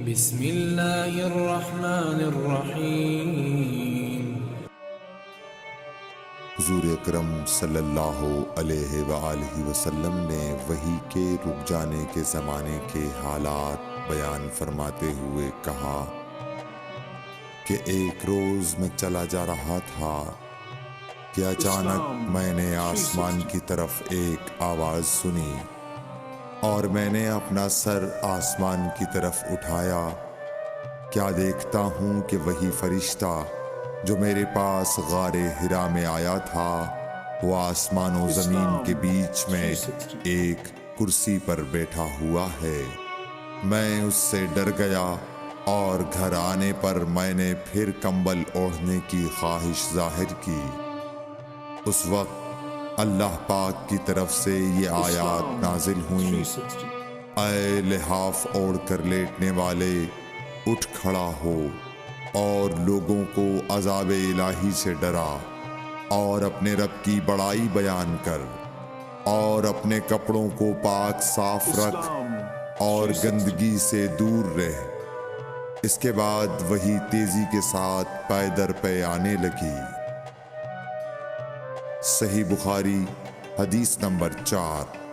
بسم اللہ الرحمن الرحیم۔ حضور اکرم صلی اللہ علیہ وآلہ وسلم نے وحی کے رک جانے کے زمانے کے حالات بیان فرماتے ہوئے کہا کہ ایک روز میں چلا جا رہا تھا کہ اچانک میں نے آسمان کی طرف ایک آواز سنی اور میں نے اپنا سر آسمان کی طرف اٹھایا۔ کیا دیکھتا ہوں کہ وہی فرشتہ جو میرے پاس غار حرا میں آیا تھا وہ آسمان و زمین کے بیچ میں ایک کرسی پر بیٹھا ہوا ہے۔ میں اس سے ڈر گیا اور گھر آنے پر میں نے پھر کمبل اوڑھنے کی خواہش ظاہر کی۔ اس وقت اللہ پاک کی طرف سے یہ آیات نازل ہوئیں، اے لحاف اوڑھ کر لیٹنے والے، اٹھ کھڑا ہو اور لوگوں کو عذاب الہی سے ڈرا، اور اپنے رب کی بڑائی بیان کر، اور اپنے کپڑوں کو پاک صاف رکھ اور گندگی سے دور رہ۔ اس کے بعد وہی تیزی کے ساتھ پے در پے آنے لگی۔ صحیح بخاری حدیث نمبر 4۔